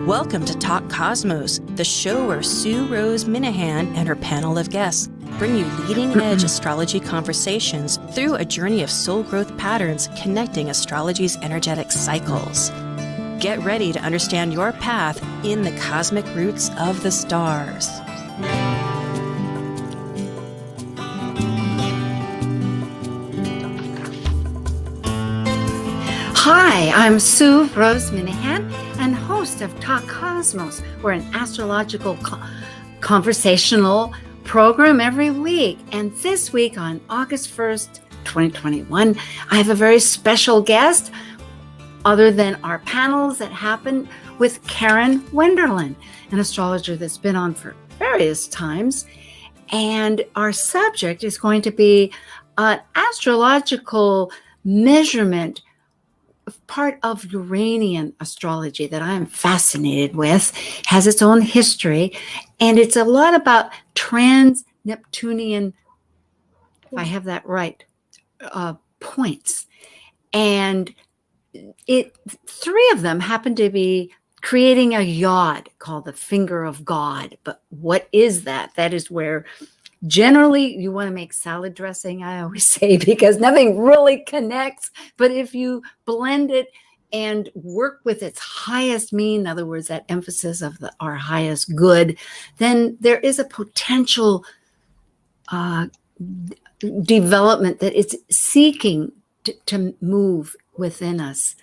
Welcome to Talk Cosmos, the show where Sue Rose Minahan and her panel of guests bring you leading-edge astrology conversations through a journey of soul growth patterns connecting astrology's energetic cycles. Get ready to understand your path in the cosmic roots of the stars. Hi, I'm Sue Rose Minahan and host of Talk Cosmos. We're an astrological conversational program every week. And this week on August 1st, 2021, I have a very special guest other than our panels that happen with Karen Wennerlind, an astrologer that's been on for various times. And our subject is going to be an astrological measurement part of Uranian astrology that I'm fascinated with, has its own history, and it's a lot about Transneptunian, if I have that right, points. And three of them happen to be creating a Yod called the finger of God. But what is that? That is where generally you want to make salad dressing, I always say, because nothing really connects. But if you blend it and work with its highest mean, in other words, that emphasis of our highest good, then there is a potential development that it's seeking to move within us.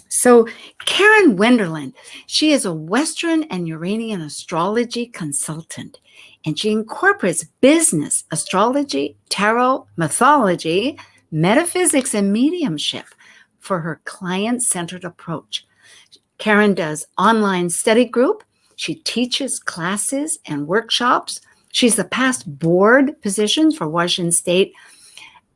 So Karen Wennerlind, she is a Western and Uranian astrology consultant, and she incorporates business, astrology, tarot, mythology, metaphysics, and mediumship for her client-centered approach. Karen does online study group. She teaches classes and workshops. She's the past board positions for Washington State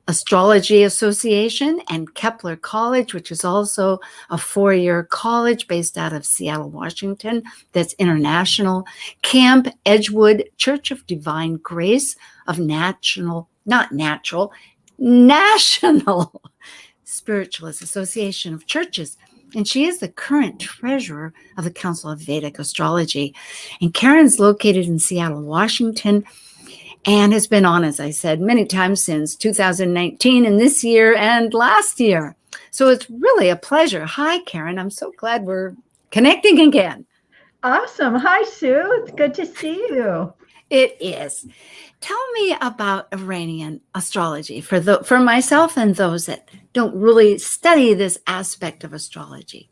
Astrology Association and Kepler College, which is also a 4-year college based out of Seattle, Washington, that's international. Camp Edgewood Church of Divine Grace of National Spiritualist Association of Churches. And she is the current treasurer of the Council of Vedic Astrology. And Karen's located in Seattle, Washington, and has been on, as I said, many times since 2019 and this year and last year. So it's really a pleasure. Hi, Karen. I'm so glad we're connecting again. Awesome. Hi, Sue. It's good to see you. It is. Tell me about Uranian astrology for myself and those that don't really study this aspect of astrology.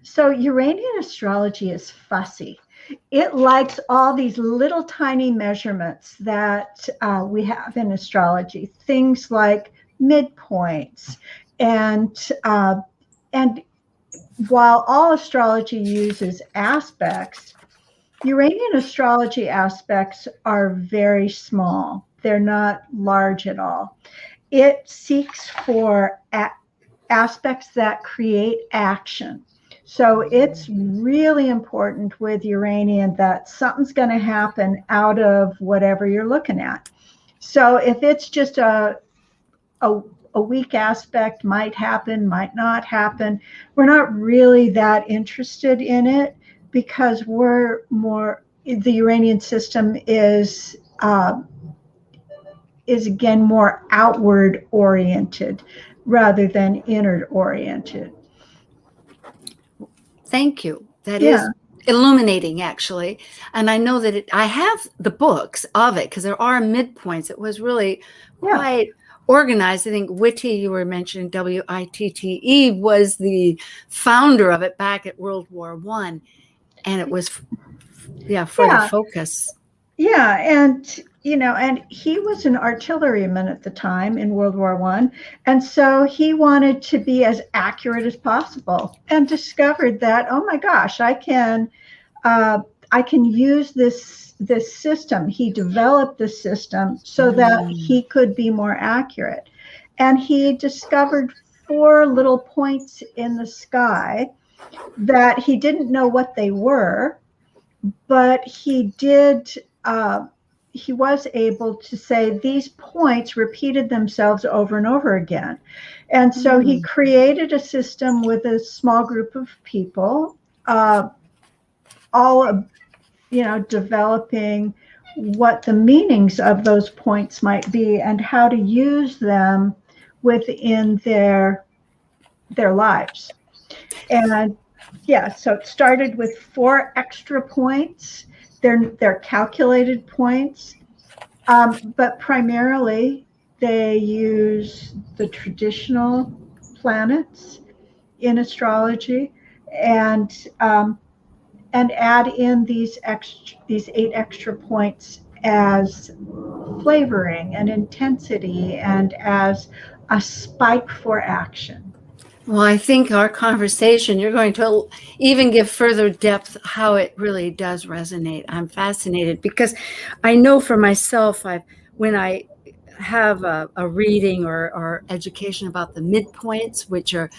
So Uranian astrology is fussy. It likes all these little tiny measurements that we have in astrology, things like midpoints. And while all astrology uses aspects, Uranian astrology aspects are very small. They're not large at all. It seeks for aspects that create action. So it's really important with Uranian that something's going to happen out of whatever you're looking at. So if it's just a weak aspect, might happen, might not happen, we're not really that interested in it, because the Uranian system is again more outward oriented rather than inward oriented. Thank you. That is illuminating, actually. And I know that I have the books of it because there are midpoints. It was really quite organized. I think Witte, you were mentioning, Witte, was the founder of it back at World War I. And it was, for the focus. Yeah. And, and he was an artilleryman at the time in World War I. And so he wanted to be as accurate as possible and discovered that, oh my gosh, I can use this system. He developed the system so that he could be more accurate. And he discovered 4 little points in the sky that he didn't know what they were, but he was able to say these points repeated themselves over and over again. And so he created a system with a small group of people all, developing what the meanings of those points might be and how to use them within their lives. And so it started with 4 extra points. They're calculated points, but primarily they use the traditional planets in astrology and add in these 8 extra points as flavoring and intensity and as a spike for action. Well, I think our conversation, you're going to even give further depth how it really does resonate. I'm fascinated because I know for myself, when I have a reading or education about the midpoints, which are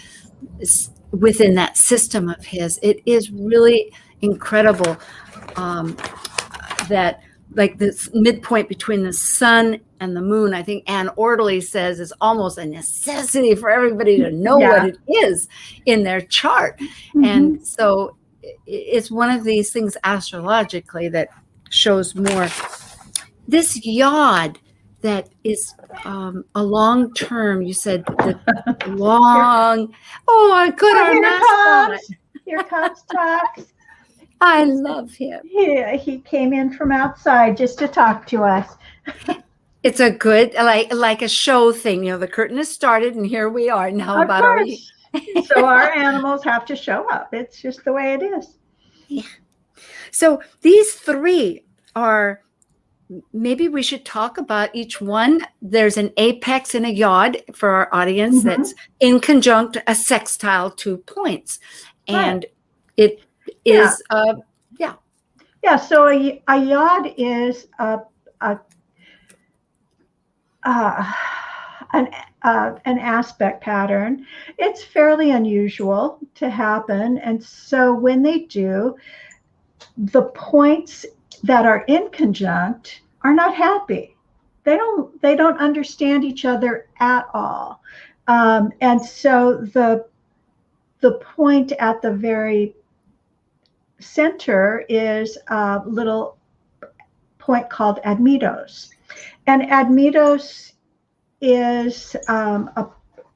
within that system of his, it is really incredible that like this midpoint between the sun and the moon, I think Anne Orderly says is almost a necessity for everybody to know what it is in their chart. Mm-hmm. And so it's one of these things astrologically that shows more. This yod that is a long term, you said the long, Here comes Tux. I love him. He came in from outside just to talk to us. It's a good, like a show thing. The curtain has started and here we are now. Of course. So our animals have to show up. It's just the way it is. Yeah. So these 3 are, maybe we should talk about each one. There's an apex and a yod for our audience that's in conjunct a sextile 2 points. And it is, so a yod is an aspect pattern. It's fairly unusual to happen. And so when they do, the points that are in conjunct are not happy. They don't understand each other at all. And so the point at the very center is a little point called Admetos. And Admetos is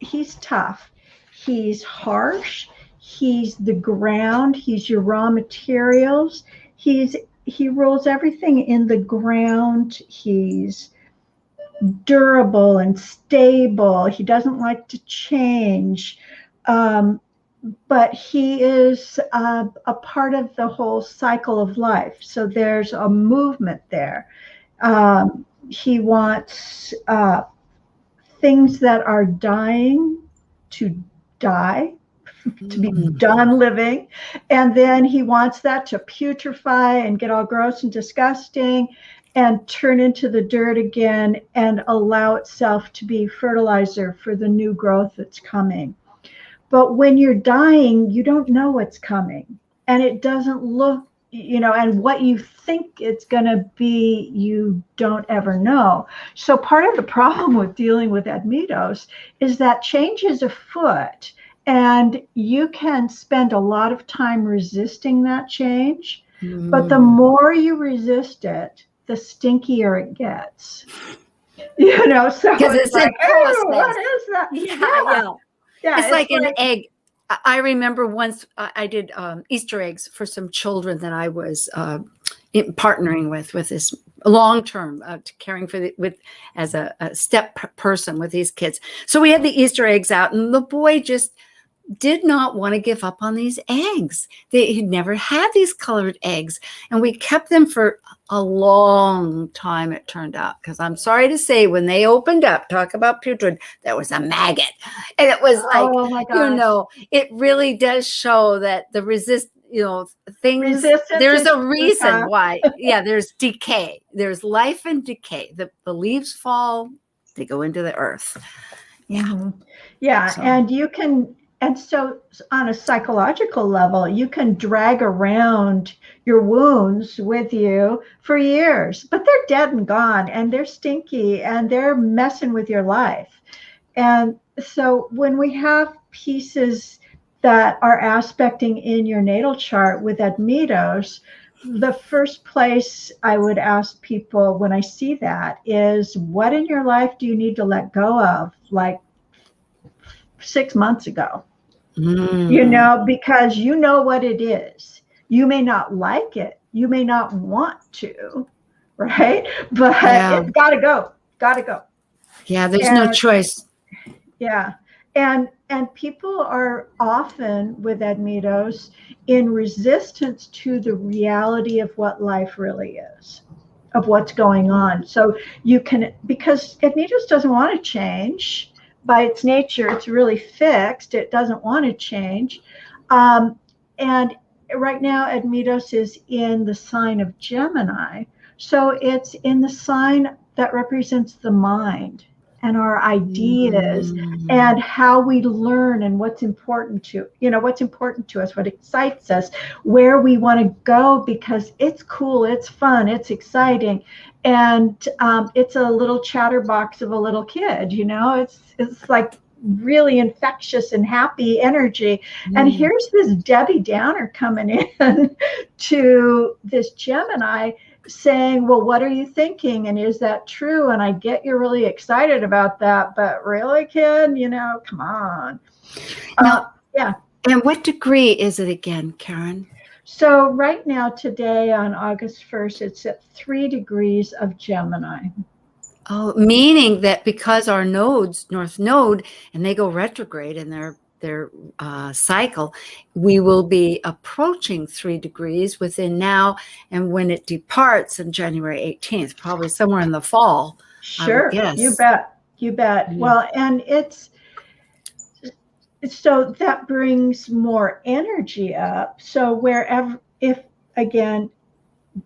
he's tough. He's harsh. He's the ground. He's your raw materials. He rules everything in the ground. He's durable and stable. He doesn't like to change. But he is a part of the whole cycle of life. So there's a movement there. He wants things that are dying to die, to be done living. And then he wants that to putrefy and get all gross and disgusting and turn into the dirt again and allow itself to be fertilizer for the new growth that's coming. But when you're dying, you don't know what's coming. And it doesn't look, and what you think it's going to be, you don't ever know. So part of the problem with dealing with Admetos is that change is afoot. And you can spend a lot of time resisting that change. But the more you resist it, the stinkier it gets. So it's like, what is that? Yeah, it's like an egg. I remember once I did Easter eggs for some children that I was partnering with this long term caring for as a step person with these kids. So we had the Easter eggs out, and the boy just did not want to give up on these eggs. He'd never had these colored eggs, and we kept them for a long time, it turned out, because I'm sorry to say, when they opened up, talk about putrid, there was a maggot. And it was like, oh my gosh. It really does show that the things, there's a reason why. Yeah, there's decay. There's life and decay. The leaves fall, they go into the earth. Yeah. Mm-hmm. Yeah. So. And so on a psychological level, you can drag around your wounds with you for years, but they're dead and gone, and they're stinky, and they're messing with your life. And so when we have pieces that are aspecting in your natal chart with Admetos, the first place I would ask people when I see that is, what in your life do you need to let go of, like 6 months ago? Because you know what it is. You may not like it. You may not want to, right? But it's got to go. Got to go. Yeah, there's no choice. Yeah. And people are often with Admetos in resistance to the reality of what life really is, of what's going on. So you can, because Admetos doesn't want to change. By its nature, it's really fixed. It doesn't want to change. And right now, Admetos is in the sign of Gemini. So it's in the sign that represents the mind and our ideas and how we learn and what's important to, what's important to us, what excites us, where we want to go, because it's cool, it's fun, it's exciting. And it's a little chatterbox of a little kid, it's like really infectious and happy energy. And here's this Debbie Downer coming in to this Gemini saying, well, what are you thinking? And is that true? And I get you're really excited about that, but really, kid, come on. Yeah. And what degree is it again, Karen? So right now, today on August 1st, it's at 3 degrees of Gemini. Oh, meaning that because our nodes, North Node, and they go retrograde in their cycle, we will be approaching 3 degrees within now, and when it departs on January 18th, probably somewhere in the fall. Sure, you bet. Well, and so that brings more energy up. So wherever,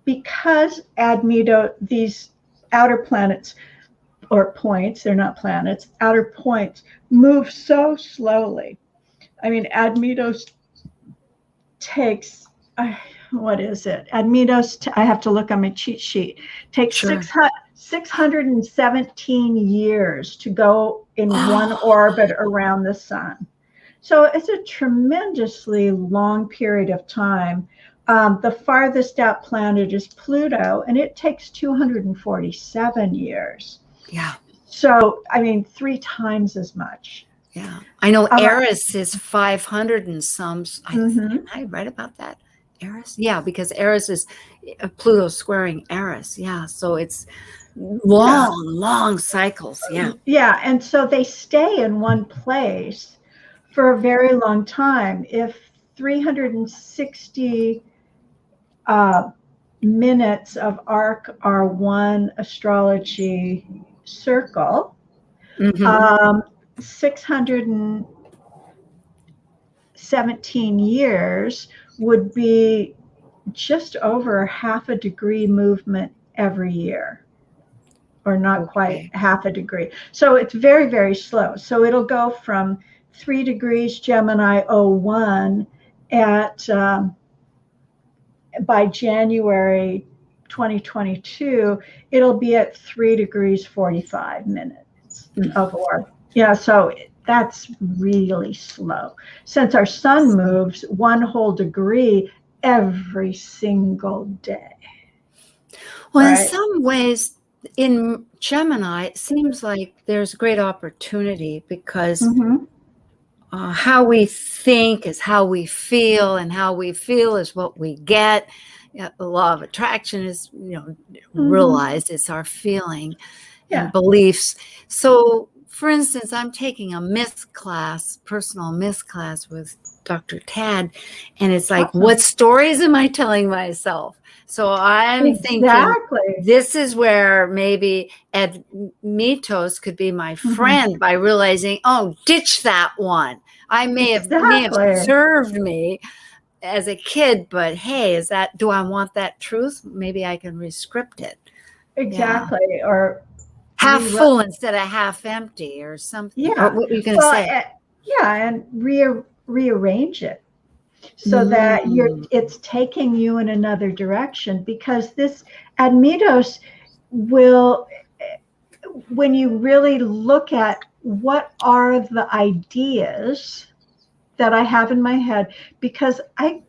because Admetos, these outer planets or points, they're not planets, outer points move so slowly. I mean, Admetos takes, what is it? Admetos, I have to look on my cheat sheet, takes 617 years to go in one orbit around the sun. So it's a tremendously long period of time. The farthest out planet is Pluto, and it takes 247 years. Yeah. So, 3 times as much. Yeah. I know Eris is 500 and some. I read about that. Eris? Yeah, because Eris is Pluto squaring Eris. Yeah. So it's long cycles. Yeah. Yeah. And so they stay in one place for a very long time. If 360 minutes of arc are one astrology circle, 617 years would be just over half a degree movement every year, or not quite half a degree. So it's very, very slow. So it'll go from 3 degrees Gemini 01 at by January 2022, it'll be at 3 degrees 45 minutes of orb. So that's really slow. Since our sun moves 1 whole degree every single day. Well, right? In some ways, in Gemini, it seems like there's great opportunity because how we think is how we feel, and how we feel is what we get. The law of attraction is, realized. It's our feeling and beliefs. So, for instance, I'm taking a personal myth class with Dr. Tad, and it's like, what stories am I telling myself? So I'm thinking this is where maybe Admetos could be my friend by realizing, ditch that one. I may have served me as a kid, but hey, do I want that truth? Maybe I can rescript it. Exactly. Yeah. Or half full instead of half empty or something. Yeah. Or what were you going to say? And rearrange it so that it's taking you in another direction, because this Admetos will, when you really look at what are the ideas that I have in my head, because I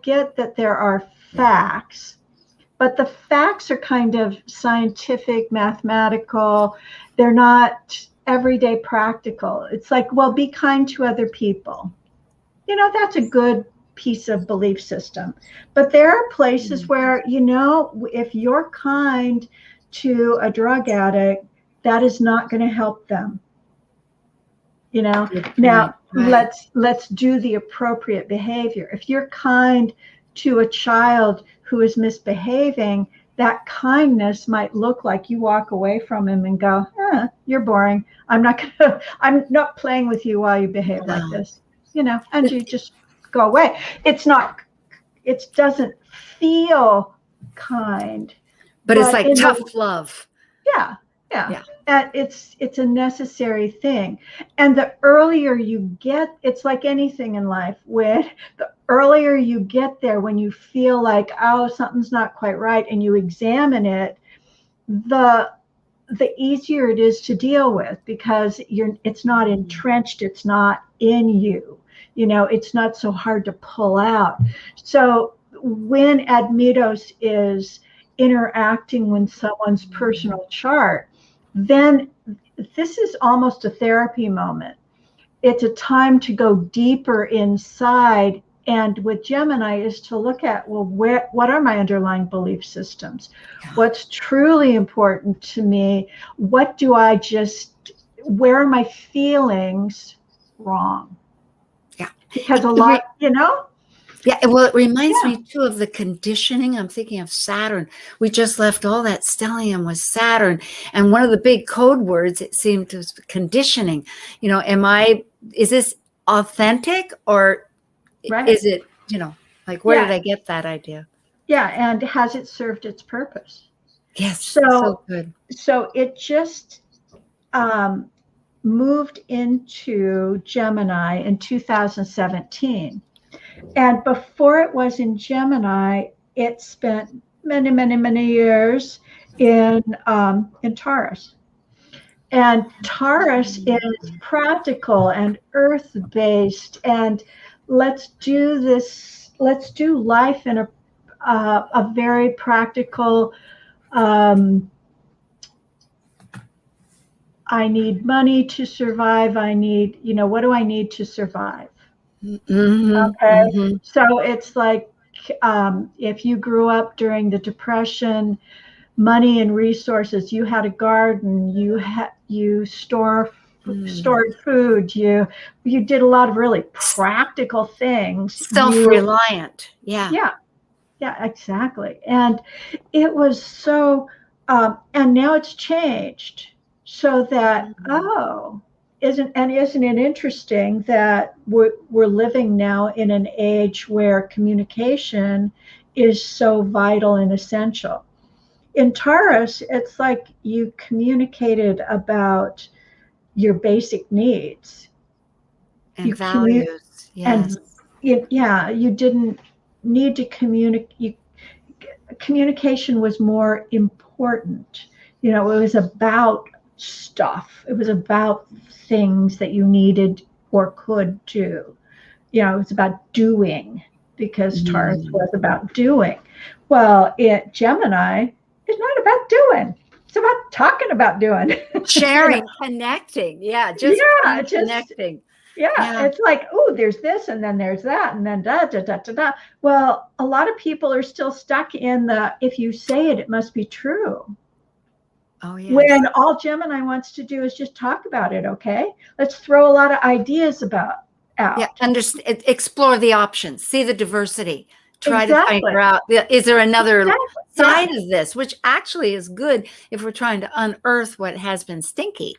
get that there are facts, but the facts are kind of scientific, mathematical. They're not everyday practical. It's like, well, be kind to other people. That's a good piece of belief system. But there are places where, if you're kind to a drug addict, that is not going to help them. Now let's do the appropriate behavior. If you're kind to a child who is misbehaving, that kindness might look like you walk away from him and go, you're boring. I'm not playing with you while you behave like this, and you just go away. It doesn't feel kind, but it's like tough love. Yeah. And it's a necessary thing. And the earlier you get, it's like anything in life, when the earlier you get there, when you feel like, oh, something's not quite right, and you examine it, the easier it is to deal with, because it's not entrenched, it's not in you. It's not so hard to pull out. So when Admetos is interacting with someone's personal chart, then this is almost a therapy moment. It's a time to go deeper inside. And with Gemini is to look at, well, what are my underlying belief systems? What's truly important to me? Where are my feelings wrong? Yeah. Because a lot, Yeah, well, it reminds me too of the conditioning. I'm thinking of Saturn. We just left all that stellium with Saturn. And one of the big code words, it seemed, was conditioning. Is this authentic, or is it, where did I get that idea? Yeah, and has it served its purpose? Yes, so good. So it just moved into Gemini in 2017. And before it was in Gemini, it spent many, many, many years in Taurus. And Taurus is practical and earth-based, and let's do life in a very practical. I need money to survive. What do I need to survive? Mm-hmm, okay. Mm-hmm. So it's like, if you grew up during the Depression, money and resources, you had a garden, you stored food, you did a lot of really practical things. Self-reliant. Yeah, exactly. And it was so, and now it's changed, so that, isn't it interesting that we're living now in an age where communication is so vital and essential. In Taurus, it's like you communicated about your basic needs and values. Yes. And you didn't need to communicate. Communication was more important. It was about stuff. It was about things that you needed or could do. It was about doing, because Taurus was about doing. Well, Gemini is not about doing. It's about talking about doing. Sharing, connecting. Just connecting. Yeah, it's like, there's this, and then there's that, and then da da da da da. Well, a lot of people are still stuck in if you say it, it must be true. Oh, yes. When all Gemini wants to do is just talk about it. Okay, let's throw a lot of ideas out. Yeah, explore the options, see the diversity, try to figure out, is there another side of this, which actually is good if we're trying to unearth what has been stinky.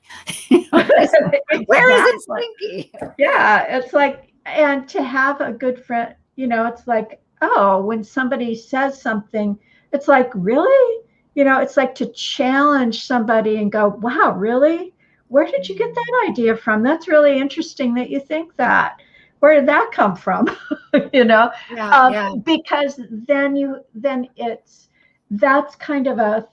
Where is it stinky? Yeah, it's like, and to have a good friend, it's like, when somebody says something, it's like, really? It's like to challenge somebody and go, wow, really? Where did you get that idea from? That's really interesting that you think that. Where did that come from? Because then that's kind of a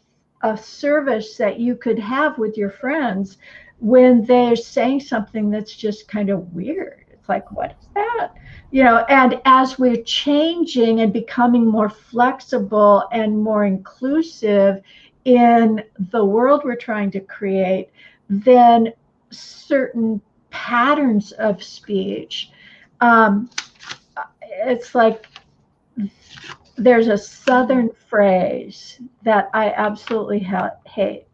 service that you could have with your friends when they're saying something that's just kind of weird. It's like, what is that? And as we're changing and becoming more flexible and more inclusive in the world we're trying to create, then certain patterns of speech, it's like there's a Southern phrase that I absolutely hate,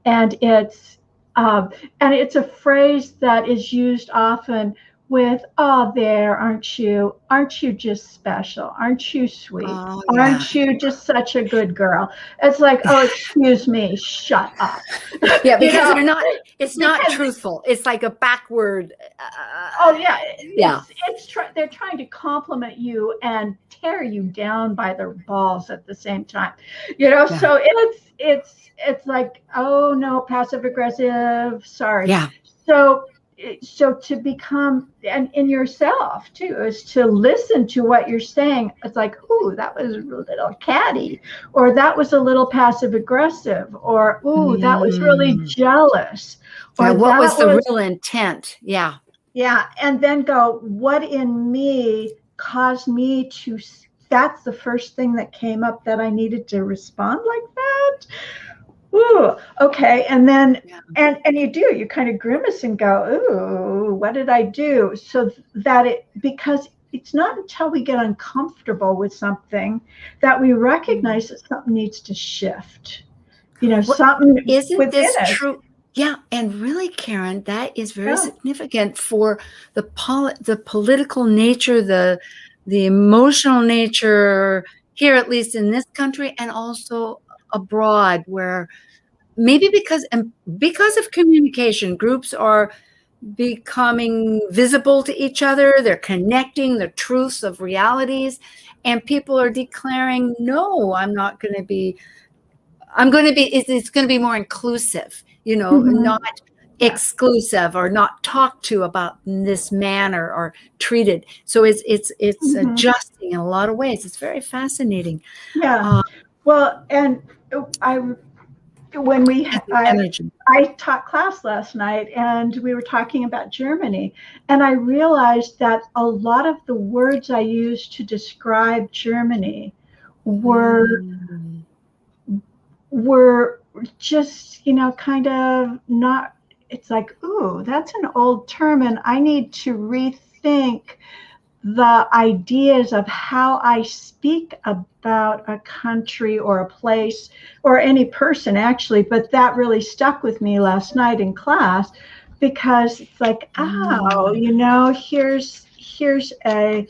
and it's a phrase that is used often with, "Oh, there, aren't you just special? Aren't you sweet? Oh, Aren't you just such a good girl?" It's like, oh, excuse me, shut up. Yeah, because it's not truthful. It's like a backward. Oh yeah, yeah. They're trying to compliment you and tear you down by their balls at the same time, Yeah. So it's like, oh no, passive aggressive. Sorry. Yeah. So to become, and in yourself too, is to listen to what you're saying. It's like, ooh, that was a little catty, or that was a little passive aggressive, or ooh, that was really jealous. Or what was the was, real intent? Yeah. Yeah. And then go, what in me caused me to, that's the first thing that came up that I needed to respond like that. Ooh, okay. And then, and you kind of grimace and go, ooh, what did I do? So that because it's not until we get uncomfortable with something that we recognize that something needs to shift. Something isn't this us. True? Yeah. And really, Karen, that is very significant for the political nature, the emotional nature here, at least in this country, and also abroad, where maybe because of communication, groups are becoming visible to each other. They're connecting the truths of realities, and people are declaring, no, it's going to be more inclusive, not exclusive, or not talked to about this manner or treated. So it's adjusting in a lot of ways. It's very fascinating. Yeah. Well, and I taught class last night, and we were talking about Germany, and I realized that a lot of the words I used to describe Germany were just, kind of not, it's like, ooh, that's an old term, and I need to rethink the ideas of how I speak about a country or a place or any person, actually. But that really stuck with me last night in class, because it's like, here's a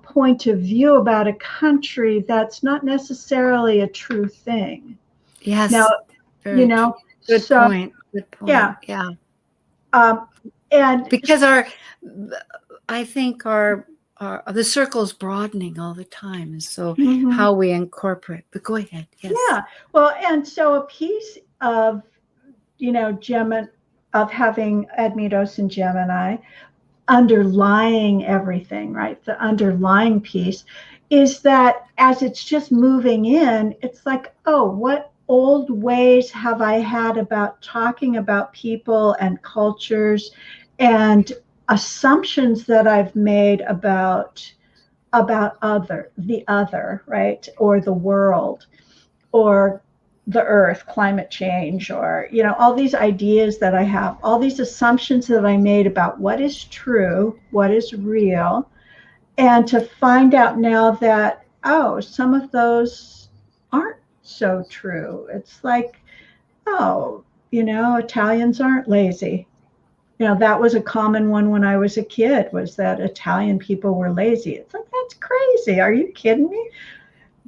point of view about a country that's not necessarily a true thing. Yes. Now, Good point. Good point. Yeah. And because I think the circle's broadening all the time, and so how we incorporate. But go ahead. Yes. Yeah. Well, and so a piece of Gemini, of having Admetos and Gemini underlying everything, right? The underlying piece is that as it's just moving in, it's like, oh, what old ways have I had about talking about people and cultures and assumptions that I've made about the other, right? Or the world, or the earth, climate change, or, all these ideas that I have, all these assumptions that I made about what is true, what is real. And to find out now that, oh, some of those aren't so true. It's like, oh, Italians aren't lazy. That was a common one when I was a kid, was that Italian people were lazy. It's like, that's crazy. Are you kidding me?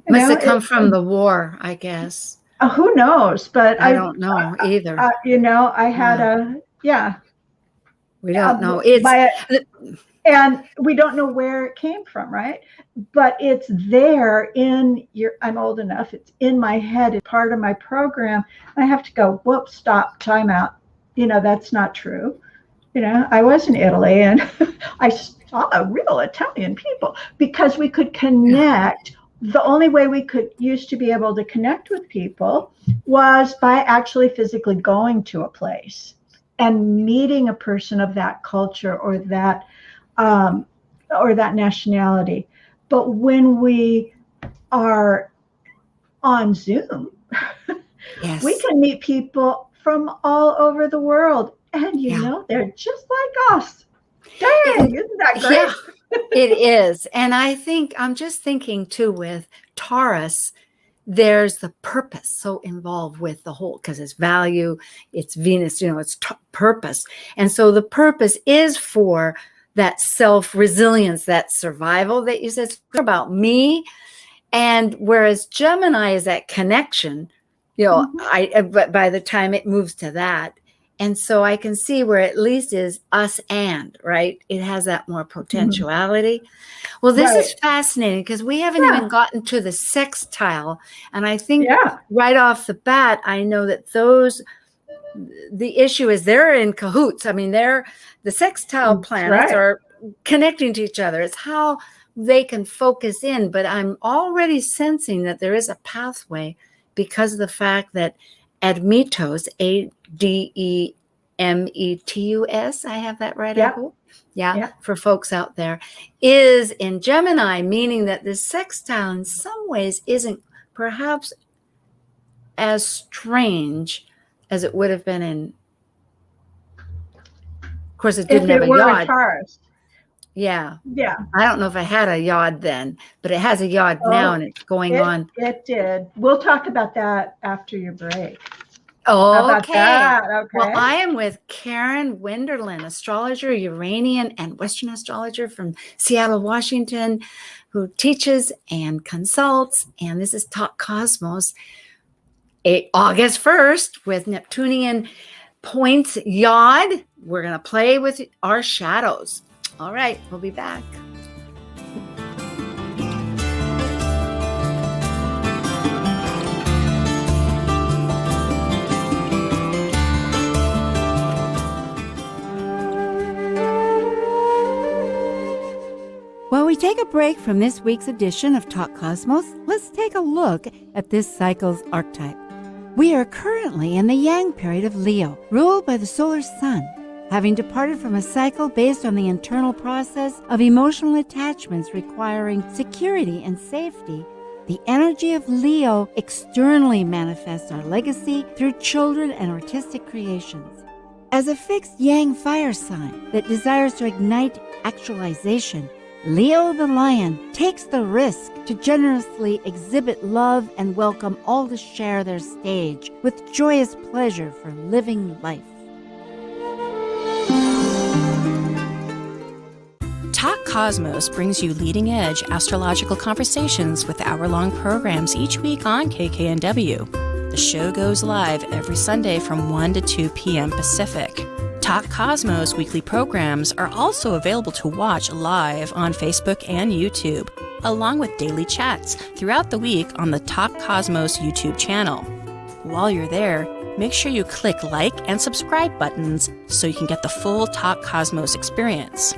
Must have come from the war, I guess. Who knows? But I don't know either. I had we don't know. And we don't know where it came from, right? But it's there I'm old enough, it's in my head, it's part of my program. I have to go, whoops, stop, time out. That's not true. I was in Italy, and I saw real Italian people, because we could connect. The only way we used to be able to connect with people was by actually physically going to a place and meeting a person of that culture or that nationality. But when we are on Zoom, Yes. we can meet people from all over the world, and they're just like us. Dang, isn't that great? Yeah, it is. And I think I'm just thinking too with Taurus, there's the purpose so involved with the whole, because it's value, it's Venus, it's purpose. And so the purpose is for that self-resilience, that survival that you said, it's about me. And whereas Gemini is that connection, but by the time it moves to that, and so I can see where at least is us and, right? It has that more potentiality. Well, this is fascinating because we haven't even gotten to the sextile. And I think right off the bat, I know that the issue is they're in cahoots. I mean, the sextile planets are connecting to each other. It's how they can focus in. But I'm already sensing that there is a pathway because of the fact that Admetos, Ademetus, I have that right, I hope. Yeah, for folks out there, is in Gemini, meaning that this sextile in some ways isn't perhaps as strange as it would have been in, of course, it didn't have a Yod. Taurus. Yeah. Yeah. I don't know if I had a Yod then, but it has a Yod now and it's going on. It did. We'll talk about that after your break. Oh, how about that? Okay. Well, I am with Karen Wennerlind, astrologer, Uranian, and Western astrologer from Seattle, Washington, who teaches and consults. And this is Talk Cosmos, August 1st with Neptunian Points Yod. We're going to play with our shadows. All right, we'll be back. While we take a break from this week's edition of Talk Cosmos, let's take a look at this cycle's archetype. We are currently in the Yang period of Leo, ruled by the solar sun. Having departed from a cycle based on the internal process of emotional attachments requiring security and safety, the energy of Leo externally manifests our legacy through children and artistic creations. As a fixed Yang fire sign that desires to ignite actualization, Leo the lion takes the risk to generously exhibit love and welcome all to share their stage with joyous pleasure for living life. Talk Cosmos brings you leading-edge astrological conversations with hour-long programs each week on KKNW. The show goes live every Sunday from 1 to 2 p.m. Pacific. Talk Cosmos weekly programs are also available to watch live on Facebook and YouTube, along with daily chats throughout the week on the Talk Cosmos YouTube channel. While you're there, make sure you click like and subscribe buttons so you can get the full Talk Cosmos experience.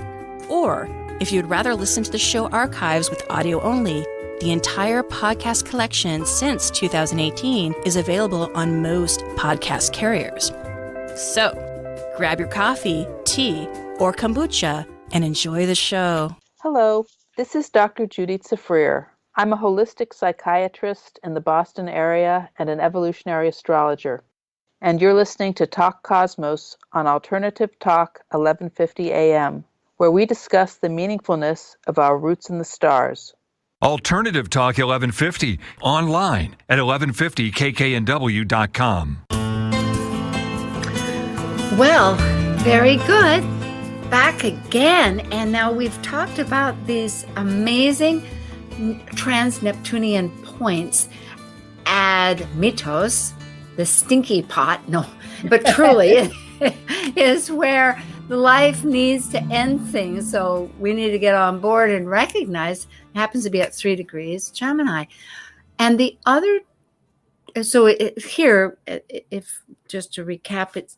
Or, if you'd rather listen to the show archives with audio only, the entire podcast collection since 2018 is available on most podcast carriers. So, grab your coffee, tea, or kombucha and enjoy the show. Hello, this is Dr. Judy Safrir. I'm a holistic psychiatrist in the Boston area and an evolutionary astrologer. And you're listening to Talk Cosmos on Alternative Talk 1150 AM, where we discuss the meaningfulness of our roots in the stars. Alternative Talk 1150, online at 1150kknw.com. Well, very good. Back again. And now we've talked about these amazing Transneptunian points, Admetos, the stinky pot. No, but truly it is where life needs to end things. So we need to get on board and recognize it happens to be at 3 degrees Gemini. And the other, so here, if just to recap, it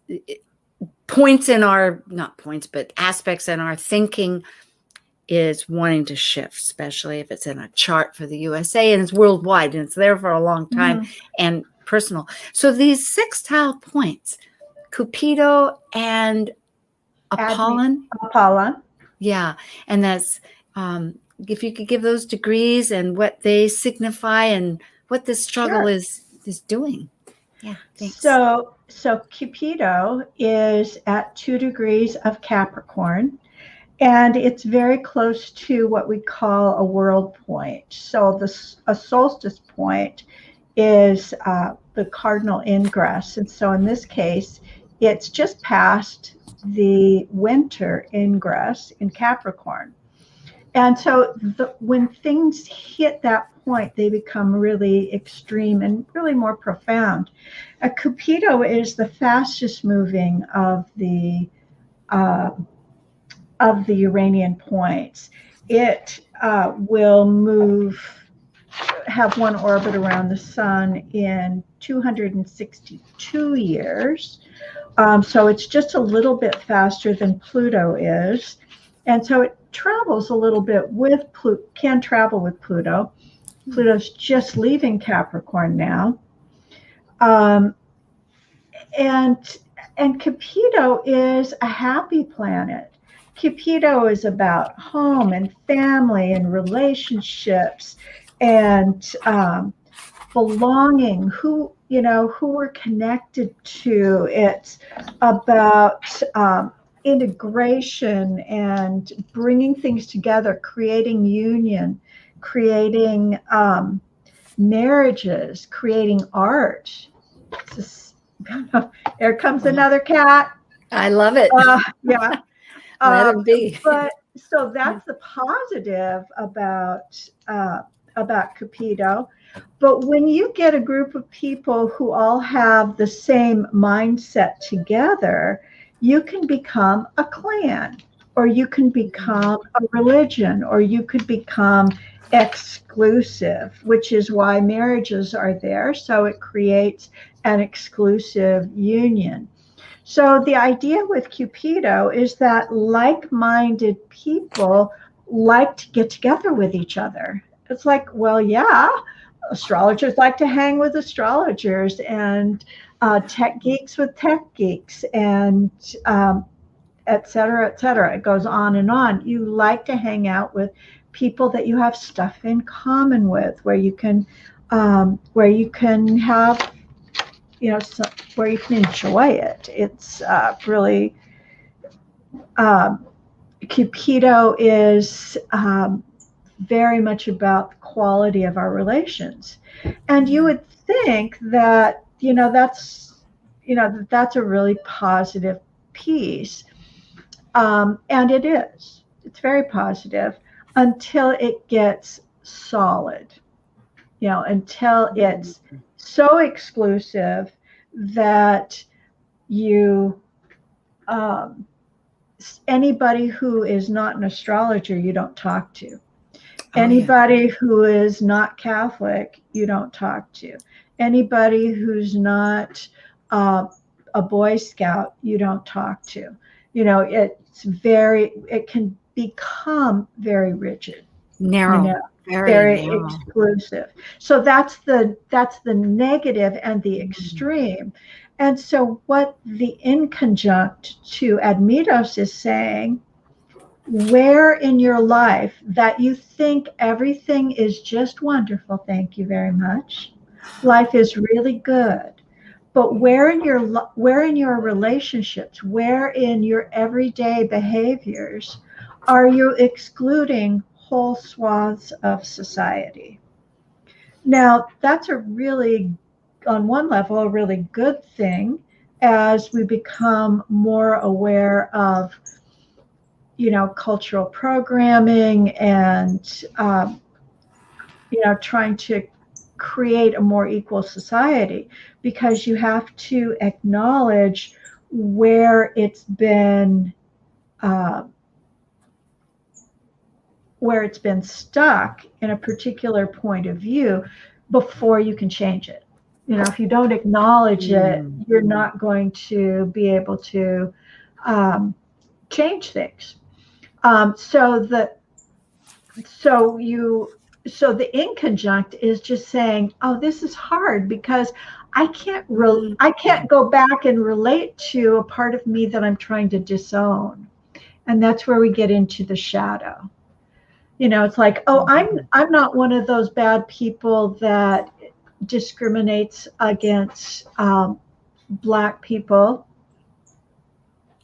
points in our, not points, but aspects in our thinking is wanting to shift, especially if it's in a chart for the USA and it's worldwide and it's there for a long time and personal. So these sextile points Cupido and Apollan. Apollan. Yeah, and that's if you could give those degrees and what they signify and what this struggle is doing. Yeah, thanks. So Cupido is at 2 degrees of Capricorn, and it's very close to what we call a world point. So a solstice point is the cardinal ingress, and so in this case, it's just past the winter ingress in Capricorn. And so when things hit that point, they become really extreme and really more profound. A Cupido is the fastest moving of the Uranian points. It will have one orbit around the sun in 262 years. So it's just a little bit faster than Pluto is. And so it travels a little bit with can travel with Pluto. Pluto's just leaving Capricorn now. And Cupido is a happy planet. Cupido is about home and family and relationships and belonging, who we're connected to. It's about integration and bringing things together, creating union, creating marriages, creating art. There comes another cat. I love it. Yeah. Let it be. But so that's the positive about Cupido. But when you get a group of people who all have the same mindset together, you can become a clan, or you can become a religion, or you could become exclusive, which is why marriages are there. So it creates an exclusive union. So the idea with Cupido is that like-minded people like to get together with each other. It's like, well, yeah, astrologers like to hang with astrologers, and tech geeks with tech geeks, and et cetera, et cetera. It goes on and on. You like to hang out with people that you have stuff in common with, where you can have, where you can enjoy it. It's really, Cupido is very much about the quality of our relations. And you would think that, that's a really positive piece. And it is. It's very positive until it gets solid, until it's so exclusive that anybody who is not an astrologer, you don't talk to. Anybody who is not Catholic, you don't talk to. Anybody who's not a Boy Scout, you don't talk to. It can become very rigid, narrow, very exclusive. So that's the negative and the extreme. And so what the inconjunct to Admetos is saying, where in your life that you think everything is just wonderful, thank you very much, life is really good, but where in your relationships, where in your everyday behaviors are you excluding whole swaths of society? Now, that's on one level, a really good thing as we become more aware of cultural programming and, trying to create a more equal society, because you have to acknowledge where it's been stuck in a particular point of view before you can change it. If you don't acknowledge it, you're not going to be able to change things. So so the inconjunct is just saying, oh, this is hard because I can't go back and relate to a part of me that I'm trying to disown. And that's where we get into the shadow. It's like, oh, I'm not one of those bad people that discriminates against Black people.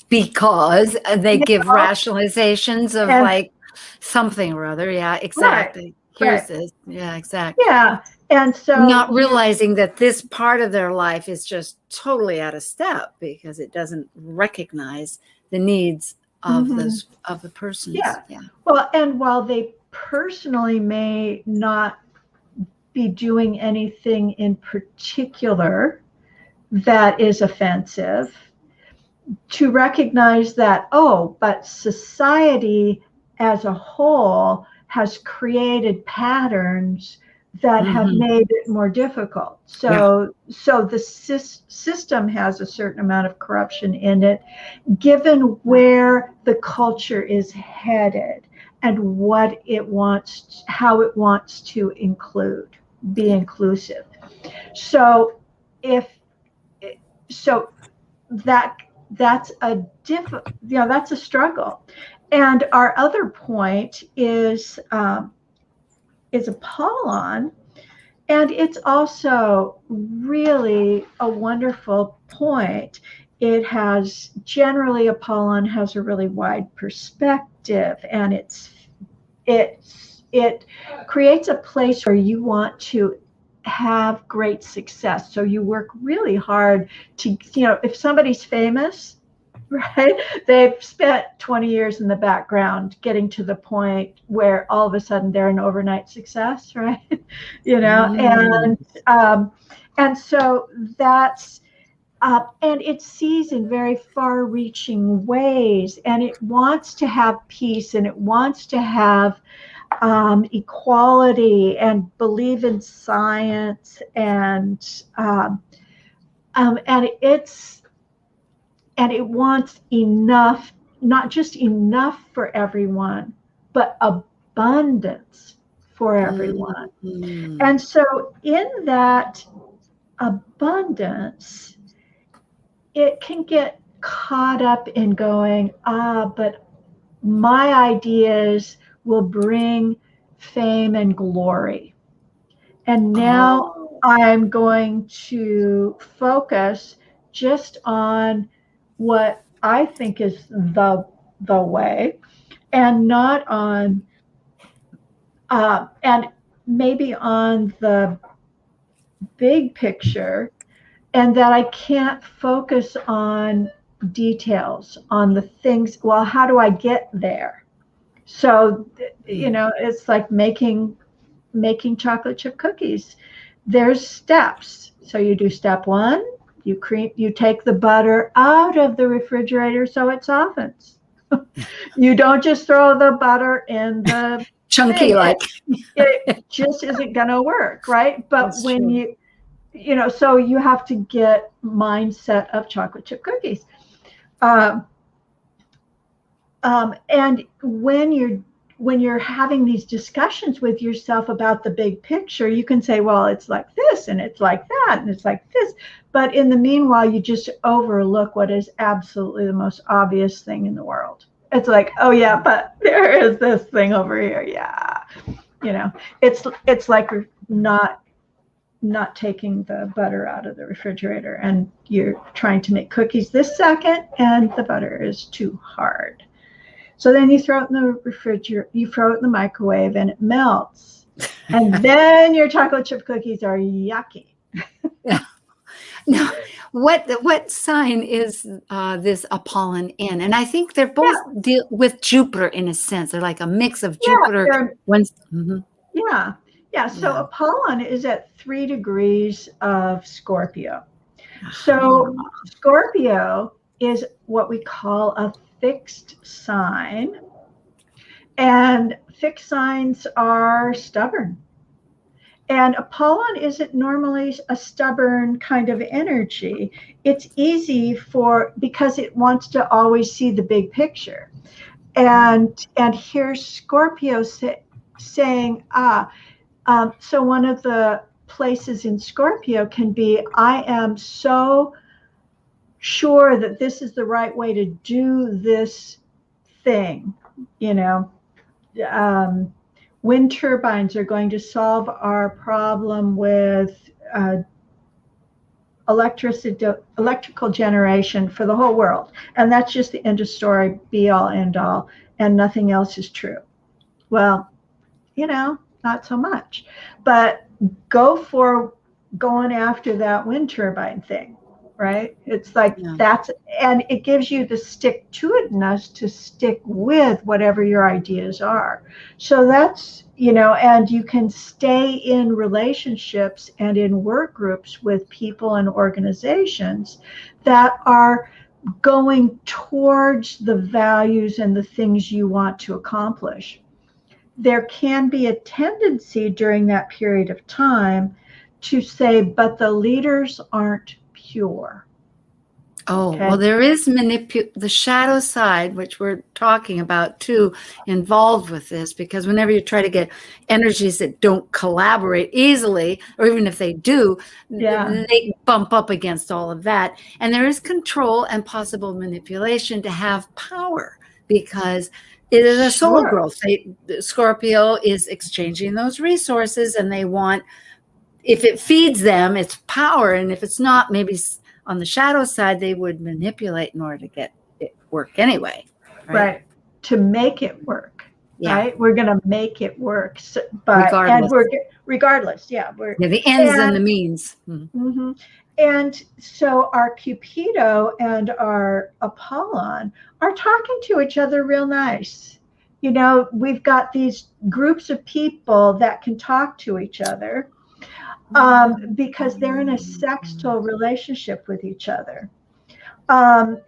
Because they give rationalizations of like something or other. Yeah, exactly. Here's this. Yeah, exactly. Yeah. And so not realizing that this part of their life is just totally out of step because it doesn't recognize the needs of the person. Yeah. Well, and while they personally may not be doing anything in particular that is offensive, to recognize that, but society as a whole has created patterns that have made it more difficult. So the system has a certain amount of corruption in it, given where the culture is headed and what it wants, how it wants to be inclusive. So that's a struggle. And our other point is Apollan, and it's also really a wonderful point. It has generally Apollan has a really wide perspective, and it creates a place where you want to have great success. So you work really hard to, if somebody's famous, right, they've spent 20 years in the background getting to the point where all of a sudden they're an overnight success, right? And so that's and it sees in very far-reaching ways, and it wants to have peace, and it wants to have equality, and believe in science, and it wants enough, not just enough for everyone, but abundance for everyone. And so in that abundance, it can get caught up in going, but my ideas will bring fame and glory. And now I'm going to focus just on what I think is the way, and not on, and maybe on the big picture, and that I can't focus on details, on the things, well, how do I get there? So, it's like making chocolate chip cookies. There's steps. So you do step one, you take the butter out of the refrigerator so it softens. You don't just throw the butter in the chunky thing. like it just isn't going to work, right? But that's when true. So you have to get mindset of chocolate chip cookies. And when you're having these discussions with yourself about the big picture, you can say, well, it's like this, and it's like that, and it's like this. But in the meanwhile, you just overlook what is absolutely the most obvious thing in the world. It's like, oh yeah, but there is this thing over here. Yeah. It's like not taking the butter out of the refrigerator, and you're trying to make cookies this second, and the butter is too hard. So then you throw it in the refrigerator, you throw it in the microwave, and it melts. And then your chocolate chip cookies are yucky. Yeah. Now, what sign is this Apollan in? And I think they're both deal with Jupiter in a sense. They're like a mix of Jupiter. Yeah. So Apollan is at 3 degrees of Scorpio. So Scorpio is what we call a fixed sign, and fixed signs are stubborn. And Apollan isn't normally a stubborn kind of energy. It's easy because it wants to always see the big picture. And here's Scorpio saying, so one of the places in Scorpio can be, I am so sure that this is the right way to do this thing. Wind turbines are going to solve our problem with electrical generation for the whole world. And that's just the end of story, be all, end all, and nothing else is true. Well, not so much. But go for going after that wind turbine thing, right? It's like and it gives you the stick-to-itness to stick with whatever your ideas are. So that's, and you can stay in relationships and in work groups with people and organizations that are going towards the values and the things you want to accomplish. There can be a tendency during that period of time to say, but the leaders aren't pure. Oh, okay. Well, there is the shadow side, which we're talking about too, involved with this, because whenever you try to get energies that don't collaborate easily, or even if they do, they bump up against all of that. And there is control and possible manipulation to have power, because it is a soul growth. Scorpio is exchanging those resources, and they want, if it feeds them, it's power. And if it's not, maybe on the shadow side, they would manipulate in order to get it work anyway. Right. To make it work. Yeah. Right. We're going to make it work. So, but regardless. Yeah. The ends and the means. Mm-hmm. And so our Cupido and our Apollan are talking to each other real nice. We've got these groups of people that can talk to each other. Because they're in a sextile relationship with each other. But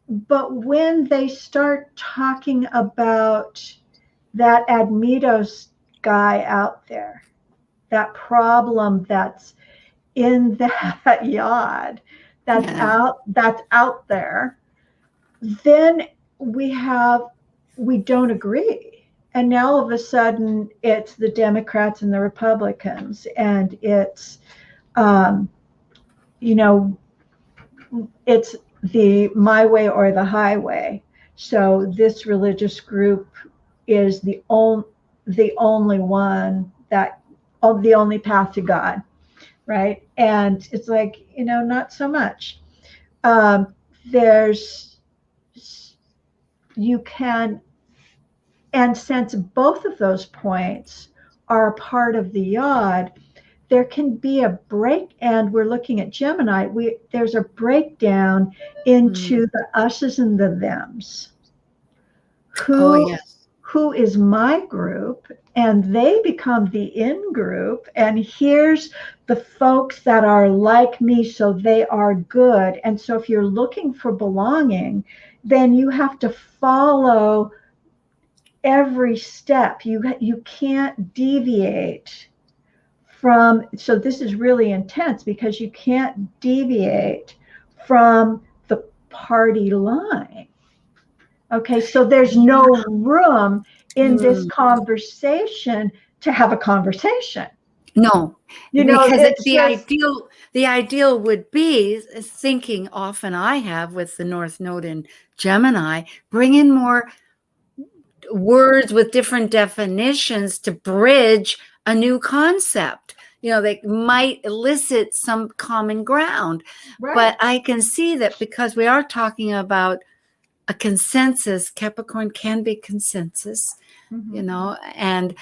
when they start talking about that Admetos guy out there, that problem that's in that yod, that's out there, then we don't agree. And now all of a sudden it's the Democrats and the Republicans, and it's, it's the my way or the highway. So this religious group is the only one the only path to God, right? And it's like, not so much. You can. And since both of those points are part of the yod, there can be a break, and we're looking at Gemini, there's a breakdown into the us's and the them's. Who is my group, and they become the in group, and here's the folks that are like me, so they are good. And so if you're looking for belonging, then you have to follow every step. You can't deviate from, so this is really intense, because you can't deviate from the party line. Okay, so there's no room in this conversation to have a conversation. No, because the ideal would be, thinking often I have with the North Node in Gemini, bring in more words with different definitions to bridge a new concept. They might elicit some common ground. Right. But I can see that because we are talking about a consensus, Capricorn can be consensus, and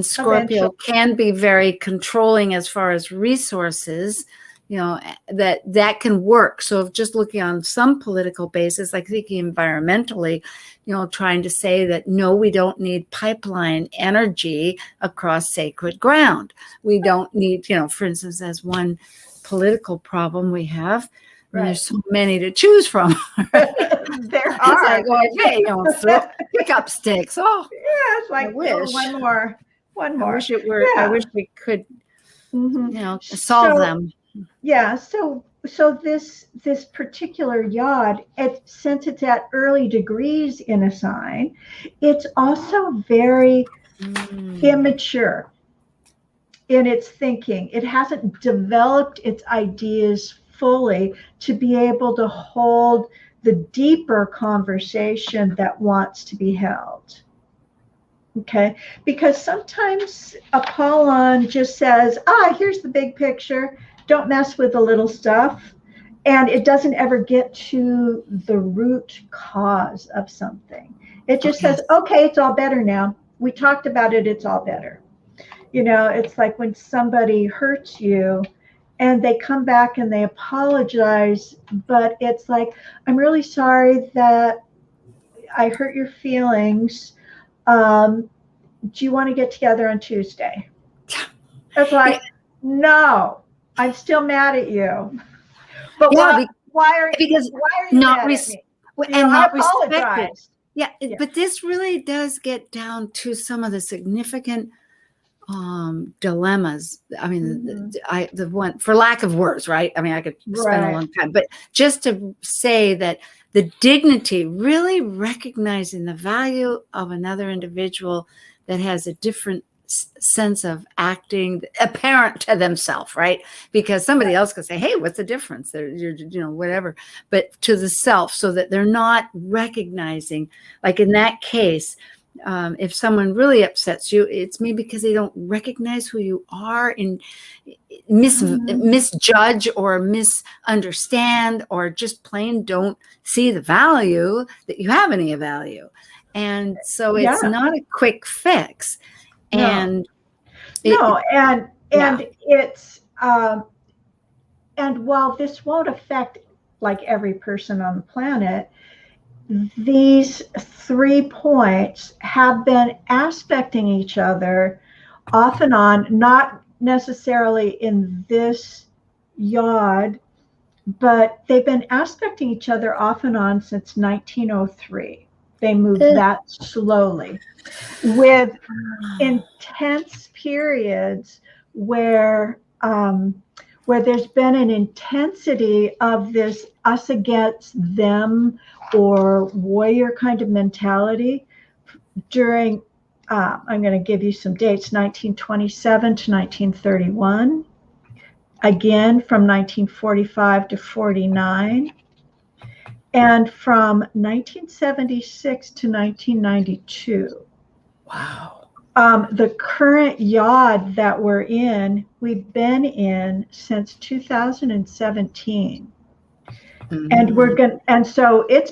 Scorpio can be very controlling as far as resources, that can work. So if just looking on some political basis, like thinking environmentally, trying to say that, no, we don't need pipeline energy across sacred ground. We don't need, for instance, as one political problem we have, and there's so many to choose from. There are. It's like, pick up sticks. Oh, yeah, it's like, one more. I wish it were. I wish we could, solve them. Yeah. So this particular yod, since it's at early degrees in a sign, it's also very immature in its thinking. It hasn't developed its ideas fully to be able to hold the deeper conversation that wants to be held. Okay, because sometimes Apollan just says, here's the big picture, don't mess with the little stuff. And it doesn't ever get to the root cause of something. It just says, okay, it's all better now. We talked about it, it's all better. You know, it's like when somebody hurts you and they come back and they apologize, but it's like, I'm really sorry that I hurt your feelings. Do you want to get together on Tuesday? It's like, no, I'm still mad at you. But why are you not mad at me? and not I apologize. respected. Yeah, but this really does get down to some of the significant dilemmas. I mean, the one, for lack of words, right? I mean, I could spend a long time, but just to say that the dignity, really recognizing the value of another individual that has a different sense of acting apparent to themselves, right? Because somebody else could say, hey, what's the difference? You're whatever, but to the self, so that they're not recognizing, like in that case, if someone really upsets you, it's maybe because they don't recognize who you are and misjudge or misunderstand, or just plain don't see the value that you have any value. And so it's not a quick fix. And it's and while this won't affect like every person on the planet, these 3 points have been aspecting each other off and on, not necessarily in this yod, but they've been aspecting each other off and on since 1903. They move that slowly, with intense periods where there's been an intensity of this us against them or warrior kind of mentality during, I'm going to give you some dates, 1927 to 1931, again from 1945 to 49, and from 1976 to 1992. Wow. The current yod that we're in, we've been in since 2017. And so it's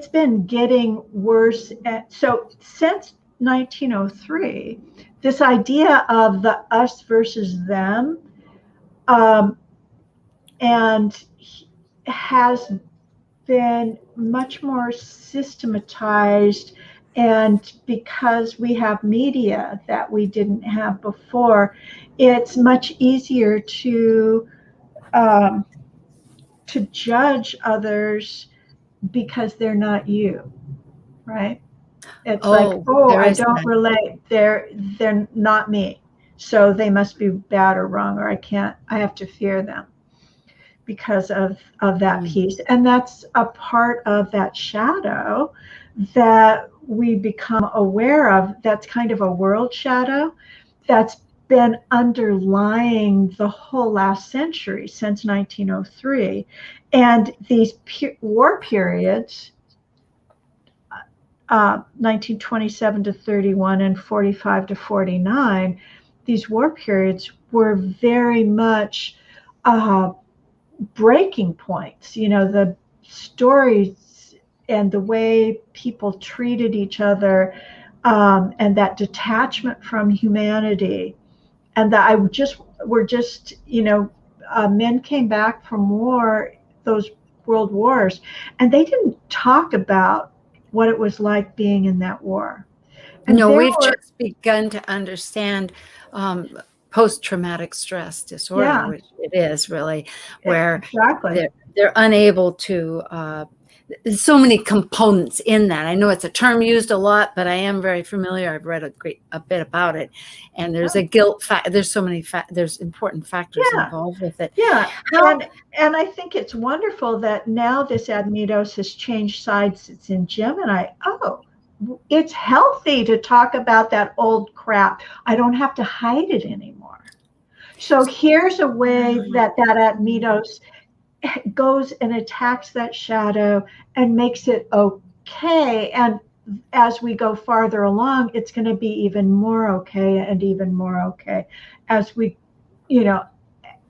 been getting worse. So since 1903, this idea of the us versus them, and has been much more systematized, and because we have media that we didn't have before, it's much easier to judge others because they're not you, right? It's I don't relate. They're not me, so they must be bad or wrong, or I have to fear them because of that piece. And that's a part of that shadow that we become aware of. That's kind of a world shadow that's been underlying the whole last century, since 1903. And these war periods, 1927 to 31 and 45 to 49, these war periods were very much breaking points. You know, the stories and the way people treated each other, and that detachment from humanity, and that men came back from war, those world wars, and they didn't talk about what it was like being in that war. And we've just begun to understand post-traumatic stress disorder, which it is really, where they're unable to, there's so many components in that. I know it's a term used a lot, but I am very familiar. I've read a bit about it, and there's a guilt factor. There's so many there's important factors involved with it. Yeah, and I think it's wonderful that now this Admetos has changed sides. It's in Gemini. Oh, it's healthy to talk about that old crap. I don't have to hide it anymore. So here's a way that Admetos goes and attacks that shadow and makes it okay. And as we go farther along, it's going to be even more okay and even more okay as we,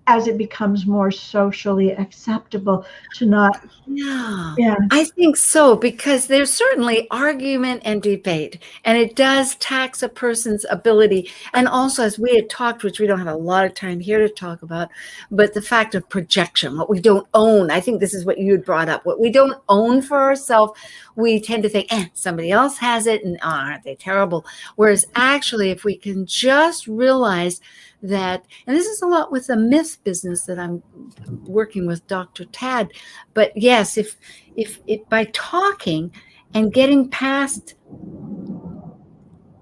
as it becomes more socially acceptable to not. Yeah, I think so, because there's certainly argument and debate, and it does tax a person's ability. And also, as we had talked, which we don't have a lot of time here to talk about, but the fact of projection, what we don't own. I think this is what you had brought up. What we don't own for ourselves, we tend to think, somebody else has it, and aren't they terrible? Whereas actually, if we can just realize that, and this is a lot with the myth business that I'm working with Dr. Tad, but yes, if by talking and getting past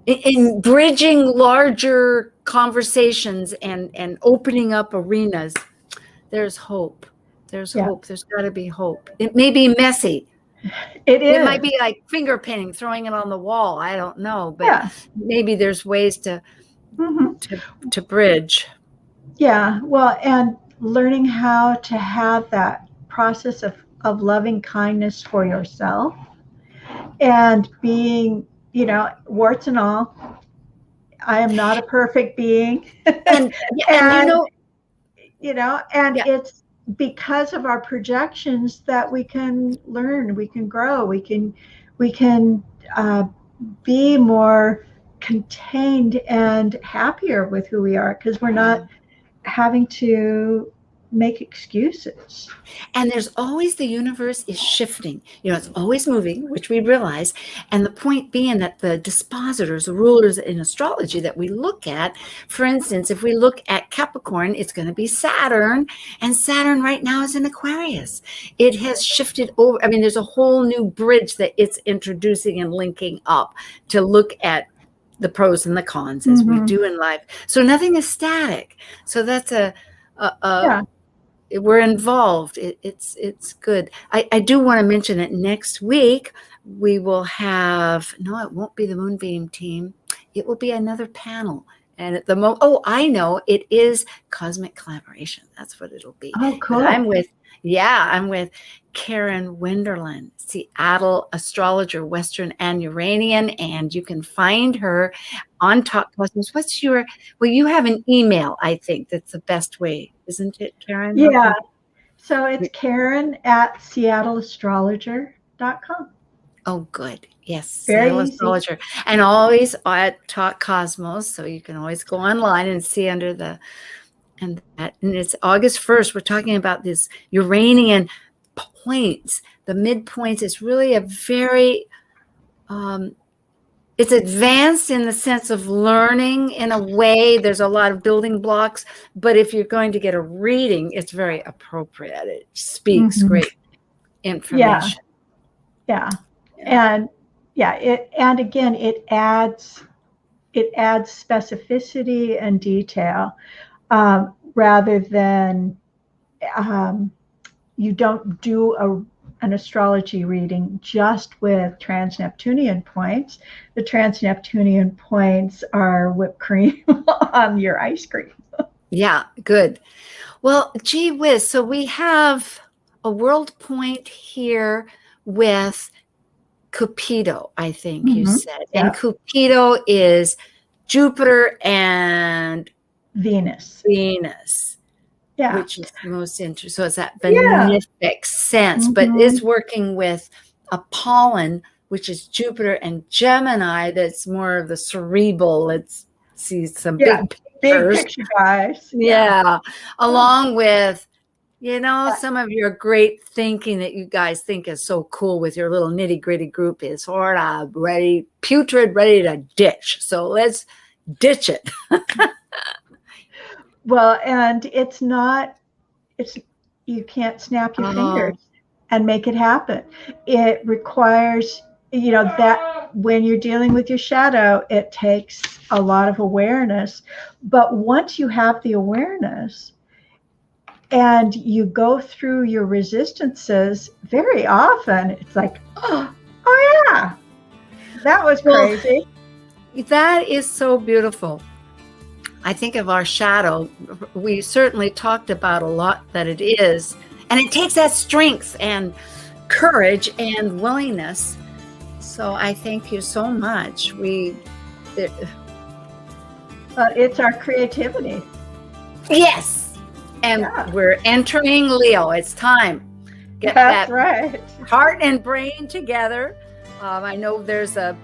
in bridging larger conversations and opening up arenas, there's hope. There's hope. There's got to be hope. It may be messy. It might be like finger painting, throwing it on the wall. I don't know, but maybe there's ways to bridge. Yeah, well, and learning how to have that process of loving kindness for yourself and being, warts and all. I am not a perfect being. and it's because of our projections that we can learn, we can grow, we can be more contained and happier with who we are, because we're not having to make excuses. And there's always, the universe is shifting, it's always moving, which we realize. And the point being that the dispositors, the rulers in astrology that we look at, for instance, if we look at Capricorn, it's going to be Saturn, and Saturn right now is in Aquarius. It has shifted over. I mean, there's a whole new bridge that it's introducing and linking up to look at the pros and the cons, as we do in life. So nothing is static. So that's we're involved. It's good. I do want to mention that next week we will have, no, it won't be the Moonbeam team. It will be another panel. And at the I know, it is Cosmic Collaboration. That's what it'll be. Oh, cool. But I'm with Karen Wennerlind, Seattle astrologer, Western and Uranian, and you can find her on Talk Cosmos. You have an email, I think that's the best way, isn't it, Karen? Yeah. So it's Karen at seattleastrologer.com. Oh, good. Yes. Very Seattle easy. Astrologer. And always at Talk Cosmos. So you can always go online and see under the, and it's August 1st. We're talking about this Uranian points. The midpoints is really a very, it's advanced in the sense of learning in a way. There's a lot of building blocks, but if you're going to get a reading, it's very appropriate. It speaks great information. Yeah. And again, it adds specificity and detail, rather than you don't do an astrology reading just with Transneptunian points. The Transneptunian points are whipped cream on your ice cream. Yeah, good. Well, gee whiz. So we have a world point here with Cupido, I think you said. Yeah. And Cupido is Jupiter and Venus. Yeah. Which is the most interesting. So it's that benefic sense, but it's working with Apollan, which is Jupiter, and Gemini, that's more of the cerebral. Let's see some big picture guys. Yeah. Along with, some of your great thinking that you guys think is so cool with your little nitty gritty group is sort of ready to ditch. So let's ditch it. Well, and you can't snap your fingers and make it happen. It requires, that when you're dealing with your shadow, it takes a lot of awareness. But once you have the awareness and you go through your resistances, very often it's like, oh yeah. That was Well, crazy. That is so beautiful. I think of our shadow. We certainly talked about a lot that it is, and it takes that strength and courage and willingness. So I thank you so much. It's our creativity. Yes, and Yeah. we're entering Leo. It's time. Get That's that right. heart and brain together. I know there's a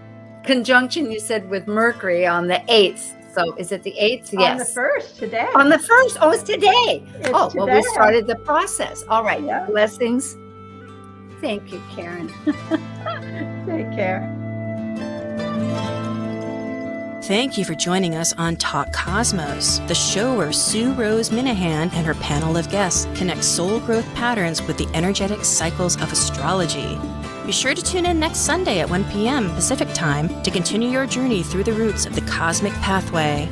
conjunction you said with Mercury on the 8th. So is it the 8th? Yes. On the 1st today. On the 1st. Oh, it's today. It's Well, we today. started the process. All right. Yeah. Blessings. Thank you, Karen. Take care. Thank you for joining us on Talk Cosmos, the show where Sue Rose Minahan and her panel of guests connect soul growth patterns with the energetic cycles of astrology. Be sure to tune in next Sunday at 1 p.m. Pacific Time to continue your journey through the roots of the cosmic pathway.